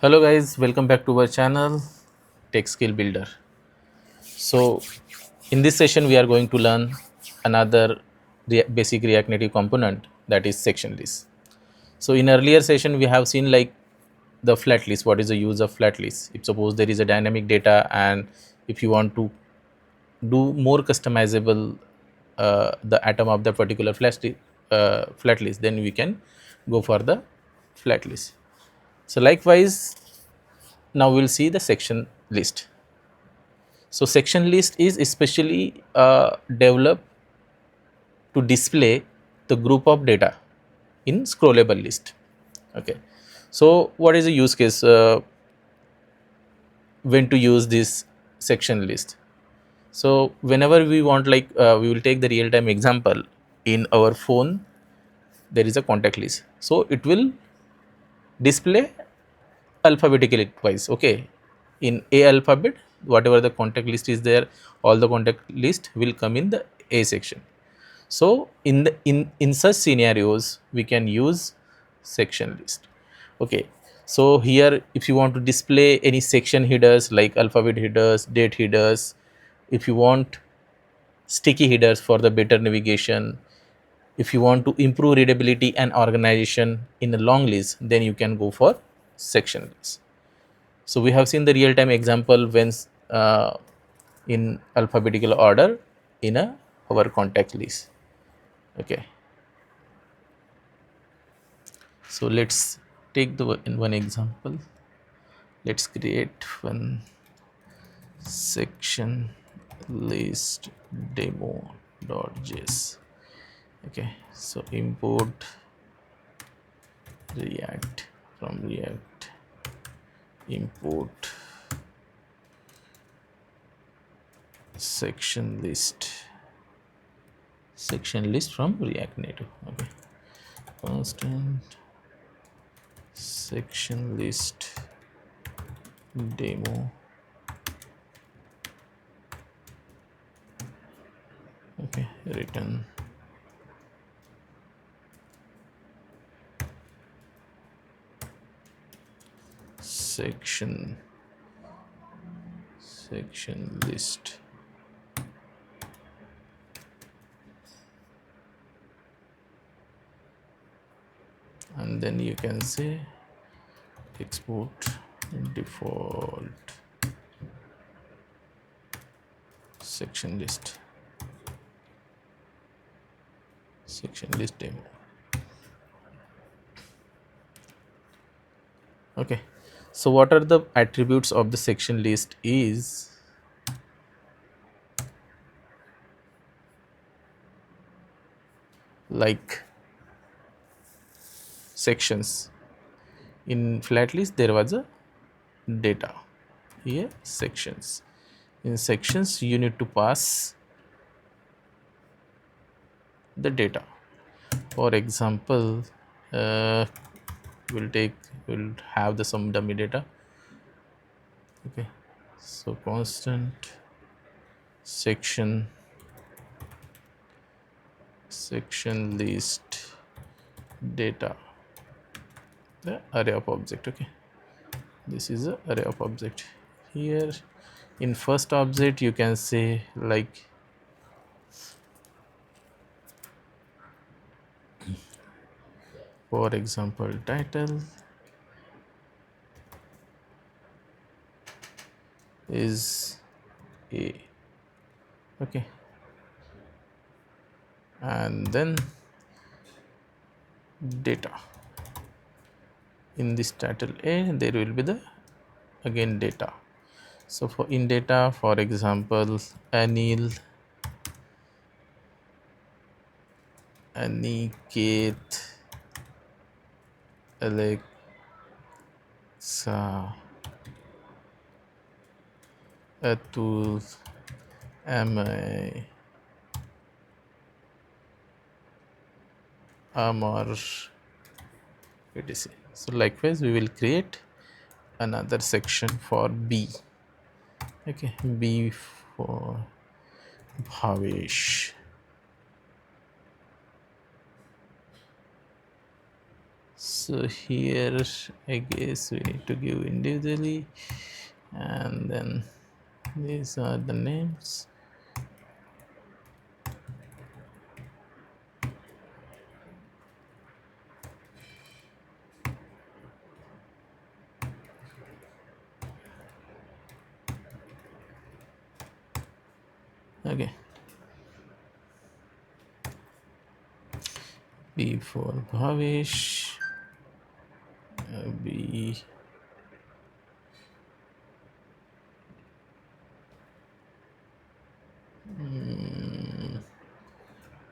Hello guys, welcome back to our channel Tech Skill Builder. So in this session we are going to learn another basic React Native component, that is section list. So in earlier session we have seen like the flat list. What is the use of flat list? If suppose there is a dynamic data and if you want to do more customizable the atom of the particular flat list, then we can go for the flat list. So likewise, now we'll see the section list. So section list is especially developed to display the group of data in scrollable list. Okay. So what is the use case when to use this section list? So whenever we want, like we will take the real time example. In our phone there is a contact list, so it will display alphabetically wise. Okay, in A alphabet, whatever the contact list is there, all the contact list will come in the A section. So in such scenarios we can use section list. Okay, so here if you want to display any section headers like alphabet headers, date headers, if you want sticky headers for the better navigation, if you want to improve readability and organization in a long list, then you can go for section list. So we have seen the real time example when in alphabetical order in a our contact list. Okay, so let's take the in one example. Let's create one section list demo.js. Okay, so import react from react, import section list from React Native. Okay, constant section list demo. Okay, return section list. And then you can say export default section list demo. Okay, so what are the attributes of the section list is like sections. In flat list there was a data, here sections. In sections you need to pass the data. For example, we'll have the some dummy data. Okay, so constant section list data, the array of object. Okay, this is a array of object. Here in first object you can say like for example title is A. Okay, and then data. In this title A there will be the again data. So for in data, for example Anil, Aniket, Alexa, Atul, Amay, Amar, etc. So likewise we will create another section for B. Okay, B for Bhavesh. So here I guess we need to give individually, and then these are the names. Okay, B for Bhavesh, B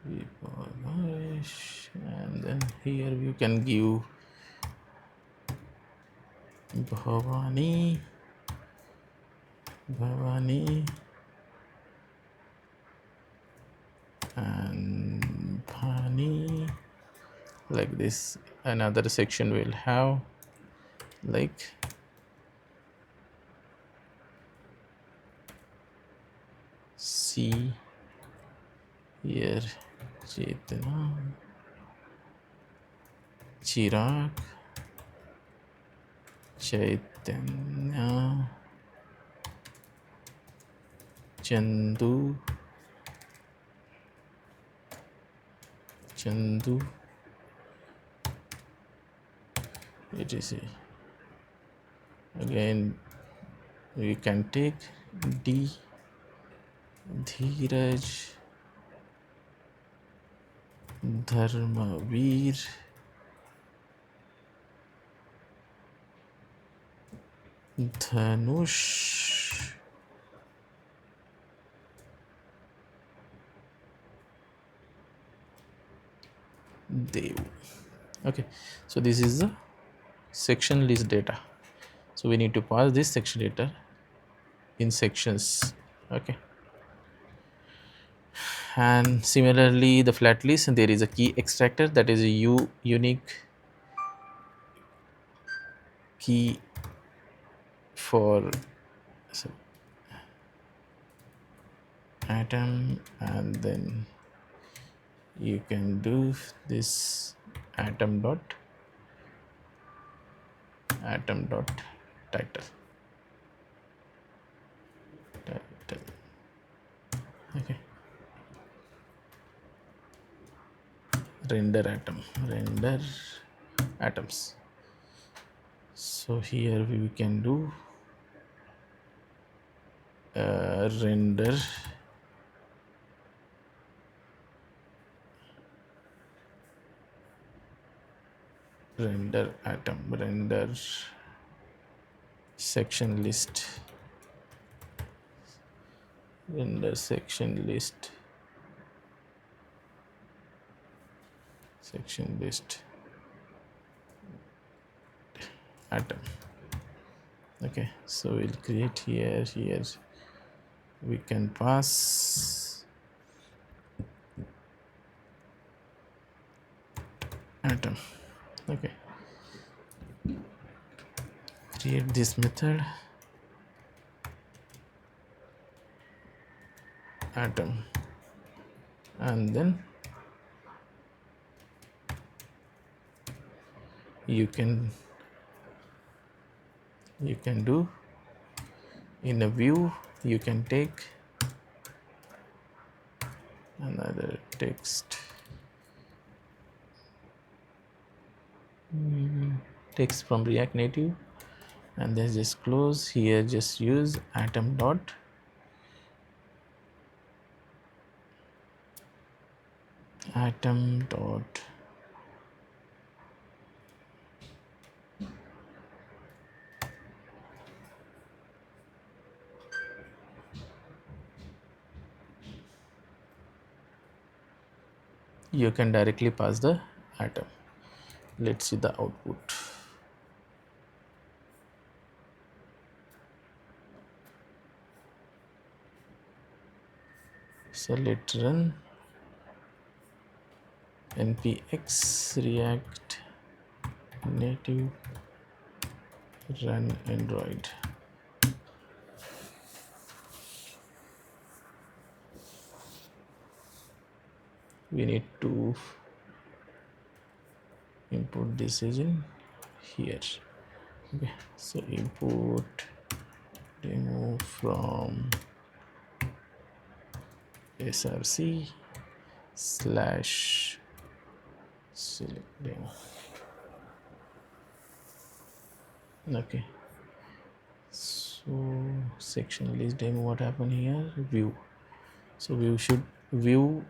B for Bhavesh, and then here you can give Bhavani, and Bhani, like this. Another section will have like C here, Chetana, Chirag, Chaitanya, Chandu, etc. Again, we can take D, Dheeraj, Dharmaveer, Dhanush, Dev. Okay, so this is the section list data. So we need to pass this section data in sections. Okay, and similarly the flat list, there is a key extractor, that is a unique key for atom, and then you can do this atom dot title. Okay, render atoms. So here we can do render atom, render section list, section list atom. Okay, so we'll create here we can pass atom. Okay, create this method atom, and then you can do in a view, you can take another text from React Native, and then just close here, just use atom dot you can directly pass the atom. Let's see the output. So let's run npx react native run android. We need to input this is in here. Okay, so import demo from src slash select demo. Okay, so section list demo, what happened here? View. So view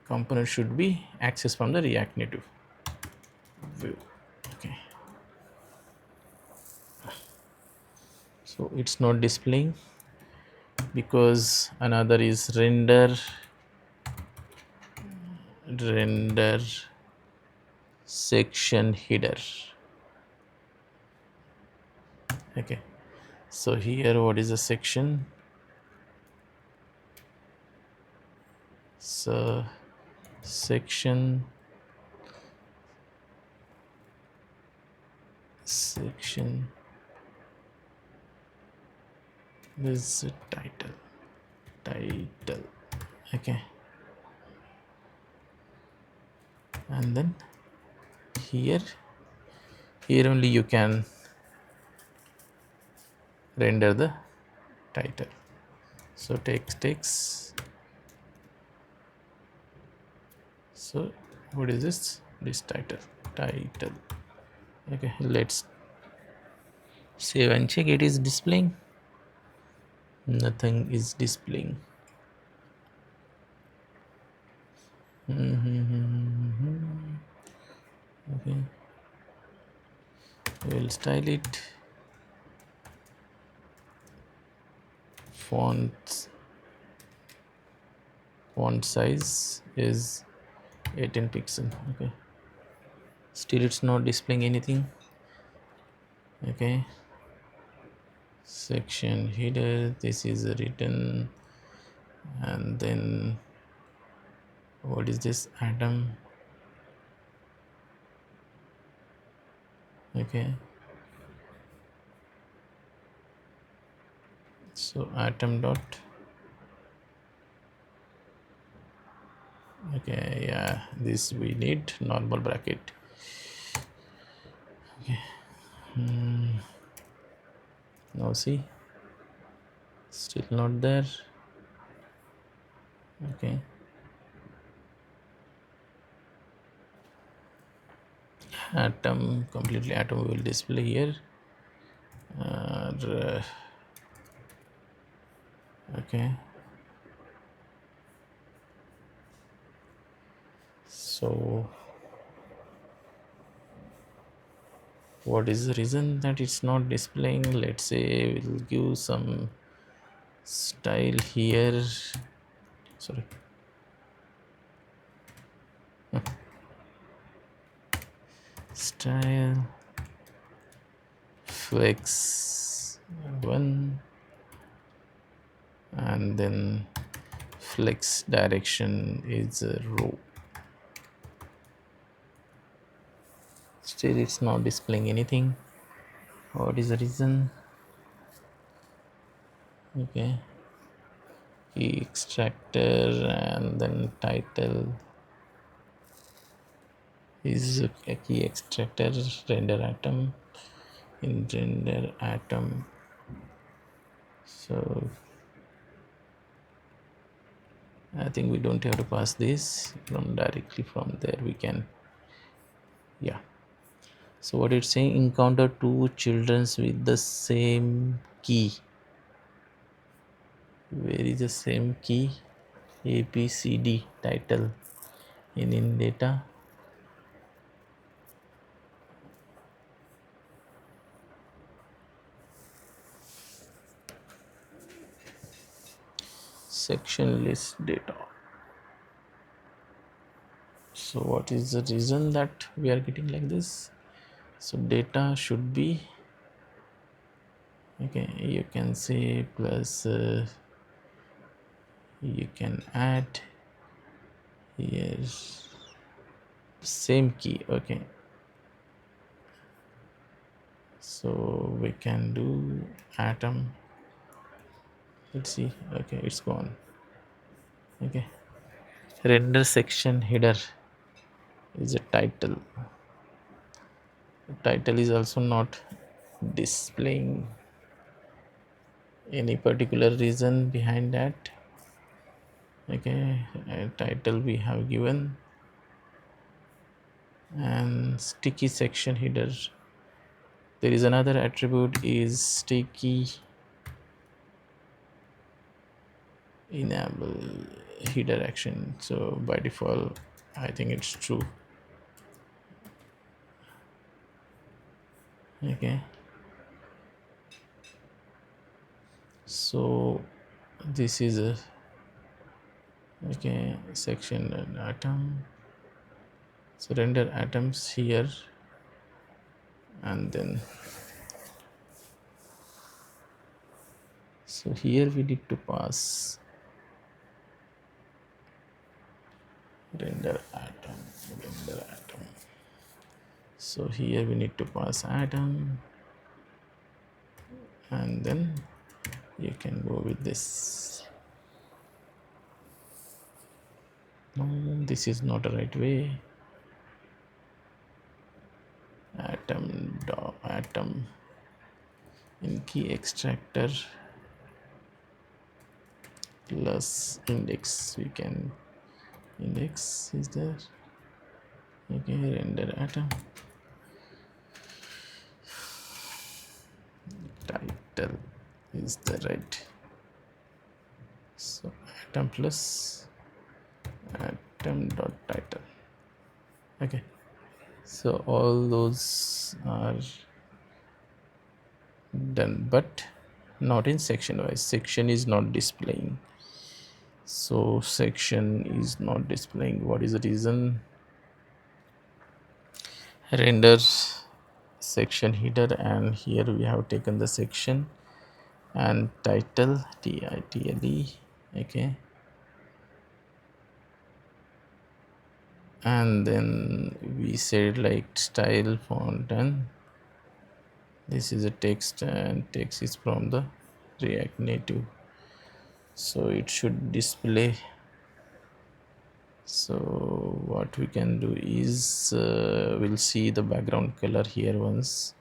component should be accessed from the React Native view. Okay, so it's not displaying because another is render section header. Okay, so here what is the section? So section this is title. Okay, and then here only you can render the title. So text. So what is this title? Okay, let's save and check. It is displaying. Nothing is displaying. Okay, we'll style it. Font size is 18 pixel. Okay, still it's not displaying anything. Okay, section header, this is written, and then what is this? Atom. Okay, so atom dot. Okay, yeah, this we need normal bracket. Okay, now see, still not there. Okay, atom, completely atom will display here. Okay, so what is the reason that it's not displaying? Let's say we'll give some style here. Sorry, style flex 1, and then flex direction is a row. Still it's not displaying anything. What is the reason? Okay, key extractor, and then title is a key extractor, render atom, in render atom. So I think we don't have to pass this from directly from there. We can, yeah. So what it's saying, encounter two children with the same key. Where is the same key? ABCD title in data. Section list data. So what is the reason that we are getting like this? So data should be, okay, you can say plus you can add here same key. Okay, so we can do atom. Let's see. Okay, it's gone. Okay, render section header is a title. Title is also not displaying. Any particular reason behind that? Okay, a title we have given, and sticky section header. There is another attribute is sticky enable header action. So by default, I think it's true. Okay, so this is a okay section and atom. So render atoms here, and then so here we need to pass render atom, render atom. So here we need to pass atom, and then you can go with this. No, this is not the right way. Atom in key extractor plus index. We can index is there. Okay, render atom title is the right. So atom plus atom dot title. Okay, so all those are done, but not in section wise. Section is not displaying. So section is not displaying. What is the reason? Render section header, and here we have taken the section and title title. Okay, and then we said like style font, and this is a text, and text is from the React Native, so it should display. So what we can do is we'll see the background color here once.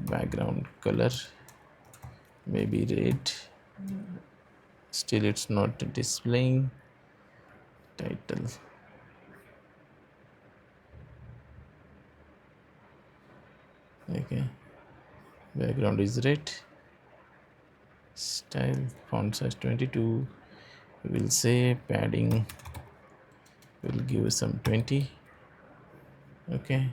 Background color maybe red. Still it's not displaying. Title, okay, background is red. Style font size 22. We will say padding will give some 20. Okay,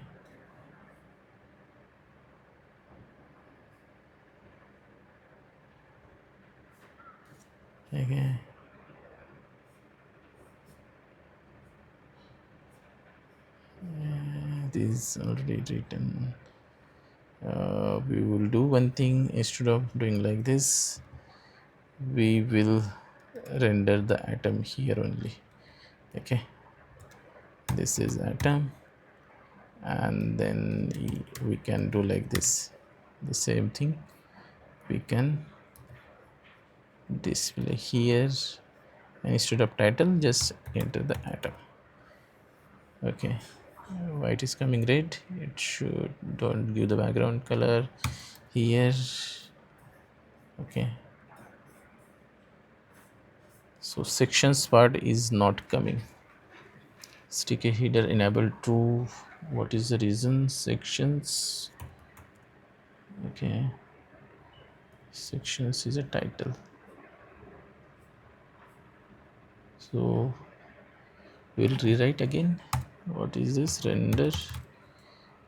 okay, this is already written. We will do one thing. Instead of doing like this, we will render the atom here only. Okay, this is atom, and then we can do like this, the same thing we can display here, and instead of title just enter the atom. Okay, why it is coming red? It should don't give the background color here. Okay, so sections part is not coming. Sticky header enable true. What is the reason? Sections, okay, sections is a title. So we'll rewrite again. What is this? Render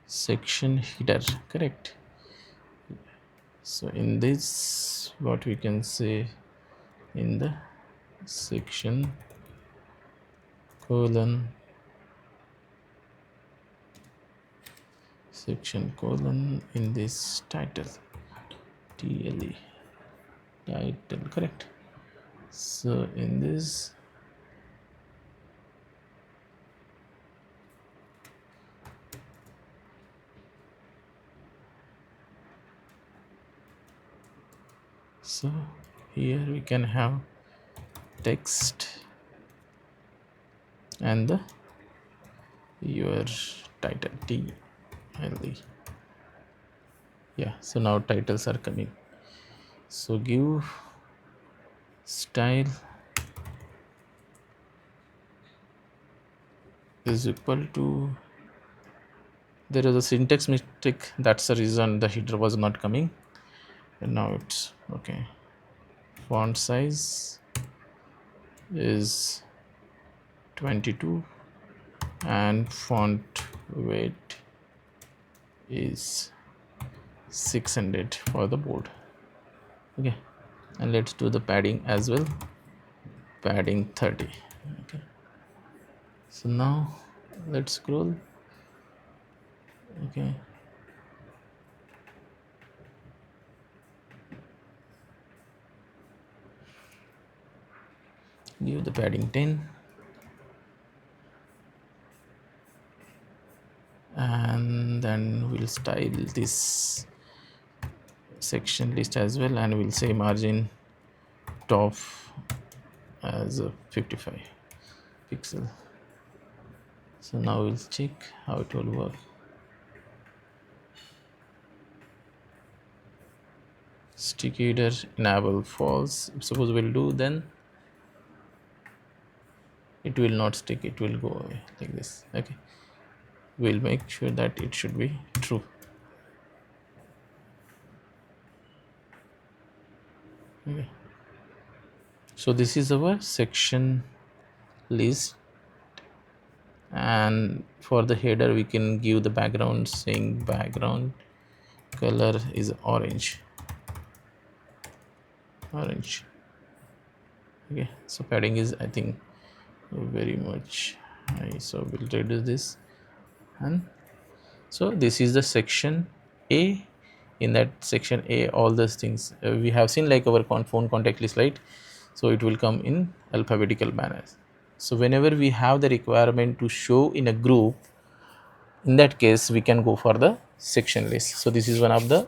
section header, correct? So in this, what we can say, in the section colon in this title tle title, correct? So in this, so here we can have text and the your title t. healthy. Yeah, so now titles are coming. So give style is equal to, there is a syntax mistake, that's the reason the header was not coming, and now it's okay. Font size is 22 and font weight is 600 for the board. Okay, and let's do the padding as well. Padding 30. Okay, so now let's scroll. Okay, give the padding 10, and then we'll style this section list as well, and we'll say margin top as a 55 pixel. So now we'll check how it will work. Sticky header enable false. Suppose we'll do, then it will not stick, it will go away like this. Okay, we'll make sure that it should be true. Okay, so this is our section list, and for the header we can give the background, saying background color is orange. Okay, so padding is, I think, very much high, so we'll reduce this. And so this is the section A. In that section A, all those things we have seen, like our phone contact list, right? So it will come in alphabetical manner. So whenever we have the requirement to show in a group, in that case we can go for the section list. So this is one of the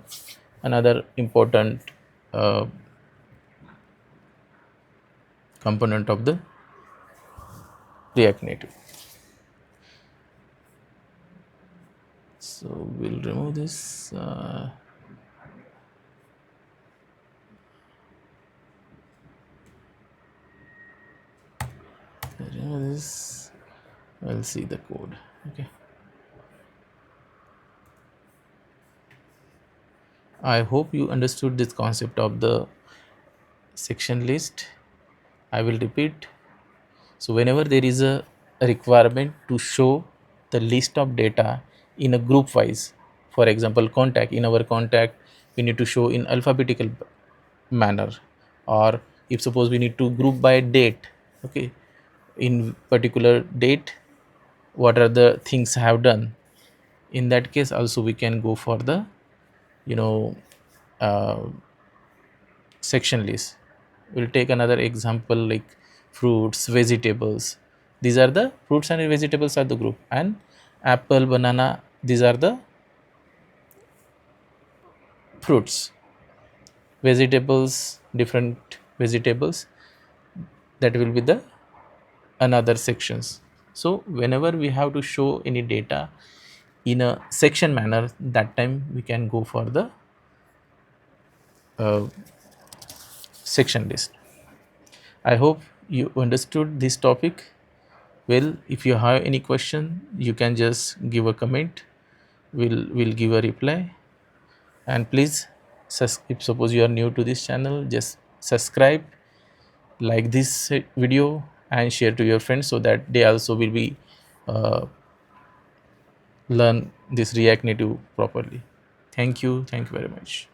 another important component of the React Native. So we'll remove this. Remove this. I'll see the code. Okay. I hope you understood this concept of the section list. I will repeat. So whenever there is a requirement to show the list of data in a group wise, for example contact, in our contact we need to show in alphabetical manner, or if suppose we need to group by date, okay, in particular date what are the things I have done, in that case also we can go for the you know uh, section list. We'll take another example like fruits, vegetables. These are the fruits and vegetables are the group, and apple, banana, these are the fruits. Vegetables, different vegetables, that will be the another sections. So whenever we have to show any data in a section manner, that time we can go for the uh, section list. I hope you understood this topic well. If you have any question, you can just give a comment. We'll give a reply. And please, if suppose you are new to this channel, just subscribe, like this video, and share to your friends so that they also will be uh, learn this React Native properly. Thank you very much.